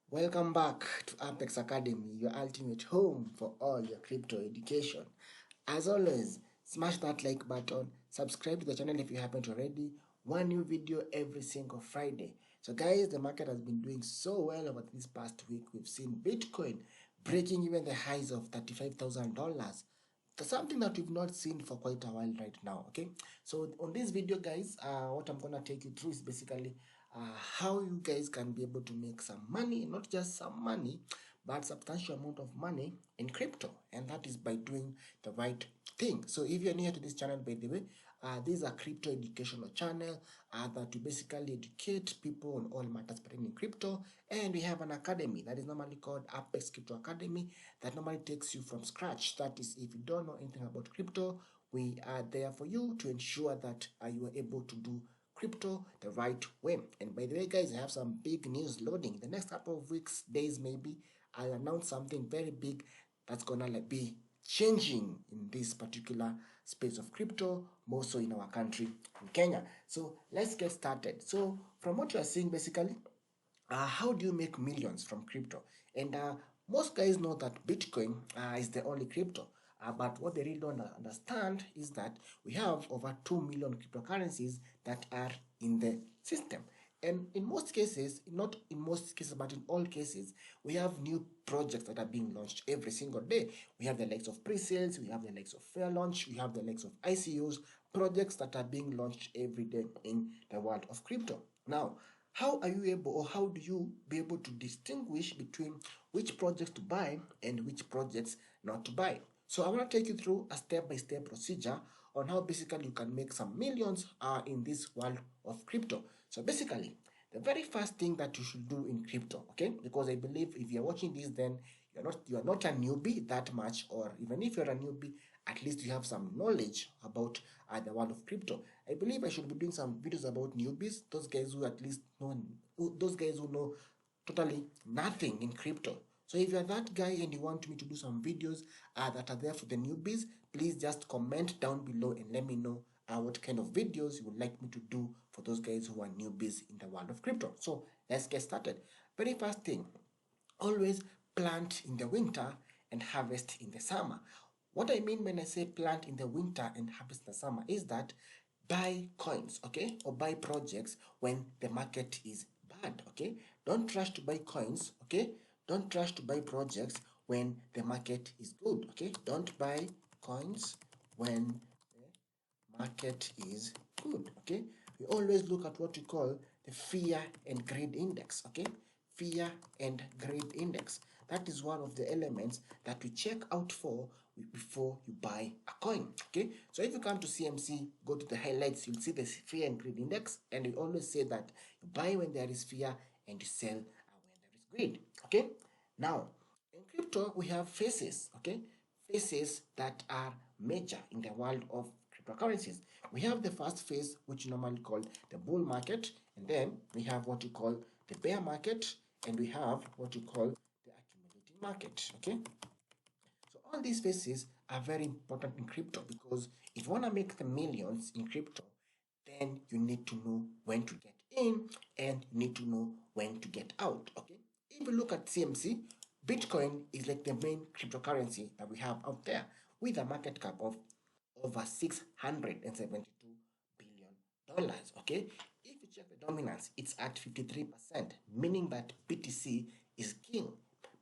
Welcome back to Apex Academy, your ultimate home for all your crypto education. As always, smash that like button, subscribe to the channel if you haven't already. One new video every single Friday. So guys, the market has been doing so well over this past week. We've seen Bitcoin breaking even the highs of $35,000. Something that we've not seen for quite a while right now. Okay, so on this video guys, what I'm gonna take you through is basically how you guys can be able to make some money, not just some money, but substantial amount of money in crypto, and that is by doing the right thing. So if you're new to this channel, by the way, this is a crypto educational channel that we basically educate people on all matters pertaining crypto, and we have an academy that is normally called Apex Crypto Academy that normally takes you from scratch. That is, if you don't know anything about crypto, we are there for you to ensure that you are able to do crypto the right way. And by the way guys, I have some big news loading. The next couple of weeks, days maybe, I'll announce something very big that's gonna be changing in this particular space of crypto, more so in our country, in Kenya. So let's get started. So from what you are seeing, basically, how do you make millions from crypto? And most guys know that Bitcoin is the only crypto. But what they really don't understand is that we have over 2 million cryptocurrencies that are in the system. And in most cases, not in most cases, but in all cases, we have new projects that are being launched every single day. We have the likes of pre-sales, we have the likes of fair launch, we have the likes of ICOs, projects that are being launched every day in the world of crypto. Now, how are you able, or how do you be able to distinguish between which projects to buy and which projects not to buy? So I want to take you through a step-by-step procedure on how basically you can make some millions in this world of crypto. So basically, the very first thing that you should do in crypto, okay? Because I believe if you're watching this, then you are not a newbie that much, or even if you're a newbie, at least you have some knowledge about the world of crypto. I believe I should be doing some videos about newbies, those guys who at least know, those guys who know totally nothing in crypto. So if you're that guy and you want me to do some videos that are there for the newbies, please just comment down below and let me know what kind of videos you would like me to do for those guys who are newbies in the world of crypto. So let's get started. Very first thing, always plant in the winter and harvest in the summer. What I mean when I say plant in the winter and harvest in the summer is that buy coins, okay, or buy projects when the market is bad, okay? Don't rush to buy coins, okay? Don't rush to buy projects when the market is good, okay? Don't buy coins when the market is good, okay? We always look at what we call the fear and greed index, okay? Fear and greed index. That is one of the elements that we check out for before you buy a coin, okay? So if you come to CMC, go to the highlights, you'll see the fear and greed index, and we always say that you buy when there is fear and you sell when there is greed, okay? Now, in crypto, we have phases, okay? Phases that are major in the world of cryptocurrencies. We have the first phase, which normally called the bull market, and then we have what we call the bear market, and we have what we call the accumulating market, okay? So all these phases are very important in crypto because if you want to make the millions in crypto, then you need to know when to get in and you need to know when to get out, okay? If you look at CMC, Bitcoin is like the main cryptocurrency that we have out there with a market cap of over $672 billion, okay? If you check the dominance, it's at 53%, meaning that BTC is king.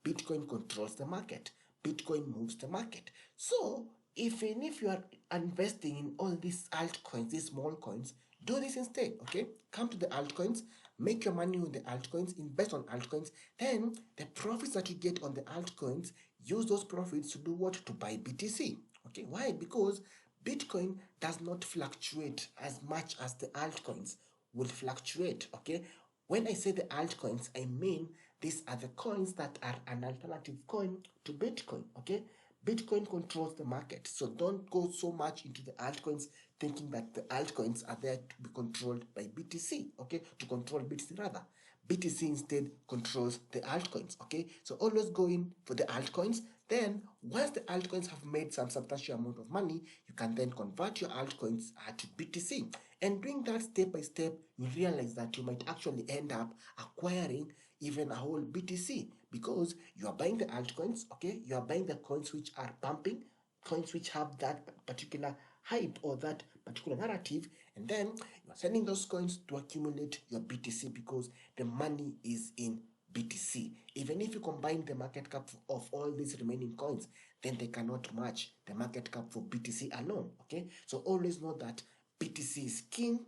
Bitcoin controls the market. Bitcoin moves the market. So, even if you are investing in all these altcoins, these small coins, do this instead, okay? Come to the altcoins, make your money with the altcoins, invest on altcoins, then the profits that you get on the altcoins, use those profits to do what? To buy BTC, okay? Why? Because Bitcoin does not fluctuate as much as the altcoins will fluctuate, okay? When I say the altcoins, I mean these are the coins that are an alternative coin to Bitcoin, okay? Bitcoin controls the market, so don't go so much into the altcoins thinking that the altcoins are there to be controlled by BTC, okay? To control BTC rather. BTC instead controls the altcoins, okay? So always go in for the altcoins. Then once the altcoins have made some substantial amount of money, you can then convert your altcoins to BTC. And doing that step by step, you realize that you might actually end up acquiring even a whole BTC, because you are buying the altcoins, okay? You are buying the coins which are pumping, coins which have that particular hype or that particular narrative, and then you are selling those coins to accumulate your BTC because the money is in BTC. Even if you combine the market cap of all these remaining coins, then they cannot match the market cap for BTC alone. Okay, so always know that BTC is king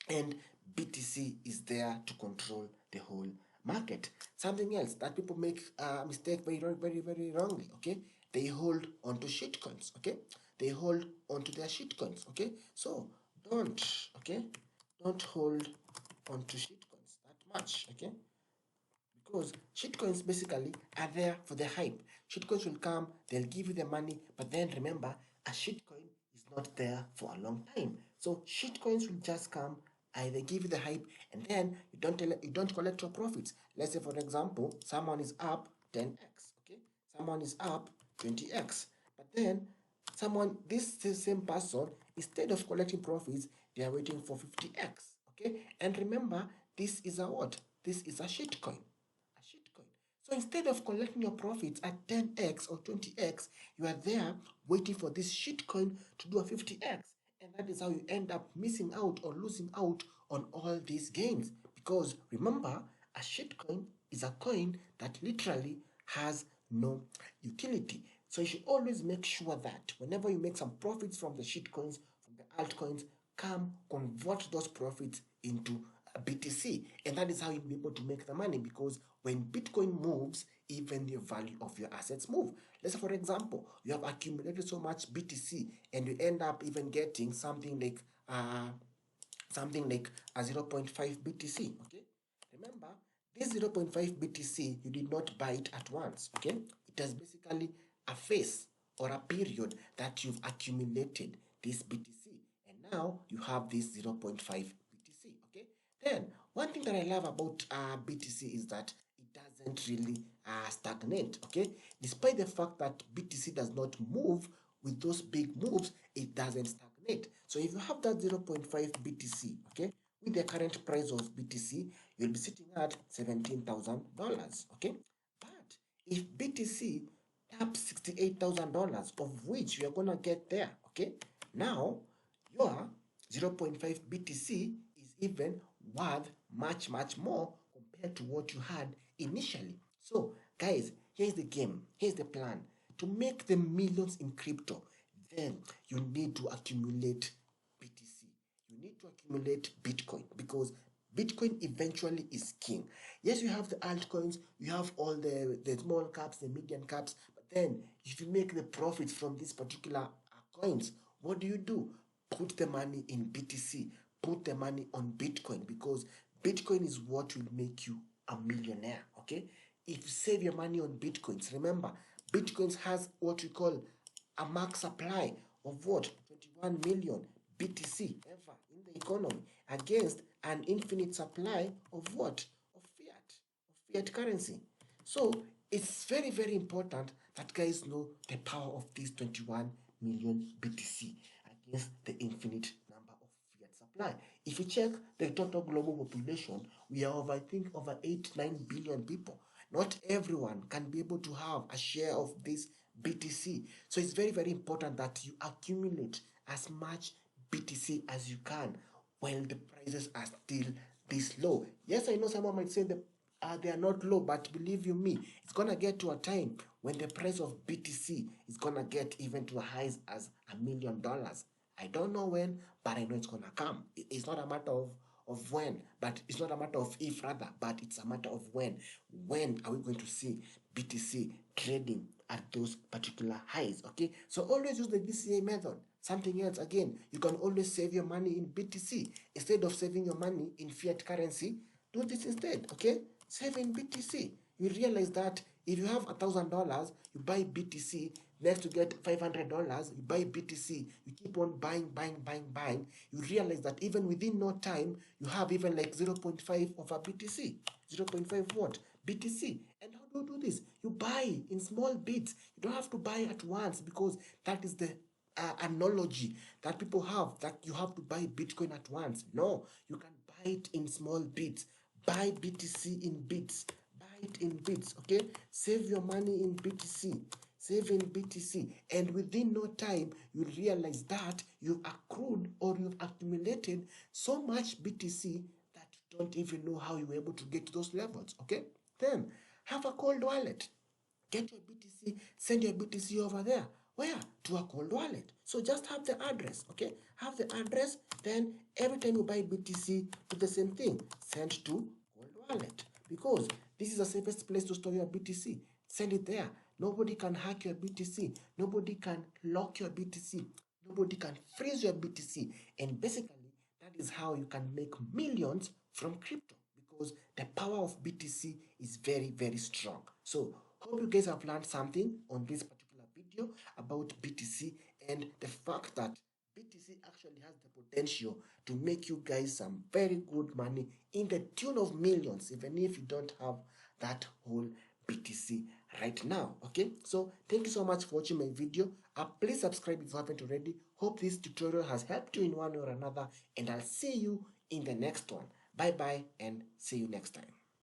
and BTC is there to control the whole market. Something else that people make a mistake very wrongly. Okay, they hold onto shitcoins. Okay, they hold onto their shitcoins. Okay, so don't okay, don't hold onto shitcoins that much. Okay, because shitcoins basically are there for the hype. Shitcoins will come, they'll give you the money, but then remember, a shitcoin is not there for a long time. So shitcoins will just come, they give you the hype, and then you don't collect your profits. Let's say, for example, someone is up 10x, okay? Someone is up 20x, but then this same person, instead of collecting profits, they are waiting for 50x, okay? And remember, this is a what? This is a shitcoin. So instead of collecting your profits at 10x or 20x, you are there waiting for this shitcoin to do a 50x. And that is how you end up missing out or losing out on all these gains. Because remember, a shitcoin is a coin that literally has no utility. So you should always make sure that whenever you make some profits from the shitcoins, from the altcoins, come convert those profits into BTC, and that is how you'll be able to make the money, because when Bitcoin moves, even the value of your assets move. Let's say, for example, you have accumulated so much BTC and you end up even getting something like a 0.5 BTC. Okay, remember, this 0.5 BTC, you did not buy it at once. Okay, it is basically a phase or a period that you've accumulated this BTC, and now you have this 0.5 BTC. Okay, then one thing that I love about BTC is that it doesn't really stagnate. Okay, despite the fact that BTC does not move with those big moves, it doesn't stagnate. So if you have that 0.5 BTC, okay, with the current price of BTC, you'll be sitting at $17,000. Okay, but if BTC taps $68,000, of which you're gonna get there, okay, now your 0.5 BTC is even worth much more compared to what you had initially. So guys, here's the game, here's the plan. To make the millions in crypto, then you need to accumulate BTC. You need to accumulate Bitcoin, because Bitcoin eventually is king. Yes, you have the altcoins, you have all the small caps, the medium caps, but then if you make the profits from these particular coins, what do? Put the money in BTC, put the money on Bitcoin, because Bitcoin is what will make you a millionaire. Okay, if you save your money on Bitcoins, remember, Bitcoins has what we call a max supply of what, 21 million BTC ever in the economy, against an infinite supply of what, of fiat currency. So it's very important that guys know the power of this 21 million BTC against the infinite number of fiat supply. If you check the total global population, we are over, I think, over 8-9 billion people. Not everyone can be able to have a share of this BTC. So it's very important that you accumulate as much BTC as you can while the prices are still this low. Yes, I know someone might say that they are not low, but believe you me, it's gonna get to a time when the price of BTC is gonna get even to a highs as $1 million. I don't know when, but I know it's gonna come. It's not a matter of when, but it's not a matter of if rather, but it's a matter of when. When are we going to see BTC trading at those particular highs? Okay, so always use the DCA method. Something else, again, you can always save your money in BTC instead of saving your money in fiat currency. Do this instead. Okay, save in BTC. You realize that if you have $1,000, you buy BTC. Next, you get $500, you buy BTC. You keep on buying. You realize that even within no time, you have even like 0.5 of a BTC. 0.5 what? BTC. And how do you do this? You buy in small bits. You don't have to buy at once, because that is the analogy that people have, that you have to buy Bitcoin at once. No, you can buy it in small bits. Buy BTC in bits. it in bits, okay? Save your money in BTC. Save in BTC, and within no time, you realize that you've accrued or you've accumulated so much BTC that you don't even know how you were able to get to those levels, okay? Then, have a cold wallet. Get your BTC, send your BTC over there. Where? To a cold wallet. So just have the address, okay? Have the address, then every time you buy BTC, do the same thing. Send to cold wallet. Because this is the safest place to store your BTC. Send it there. Nobody can hack your BTC. Nobody can lock your BTC. Nobody can freeze your BTC. And basically, that is how you can make millions from crypto, because the power of BTC is very, very strong. So, hope you guys have learned something on this particular video about BTC and the fact that BTC actually has the potential to make you guys some very good money in the tune of millions, even if you don't have that whole BTC right now. Okay, so thank you so much for watching my video. Please subscribe if you haven't already. Hope this tutorial has helped you in one way or another, and I'll see you in the next one. Bye bye, and see you next time.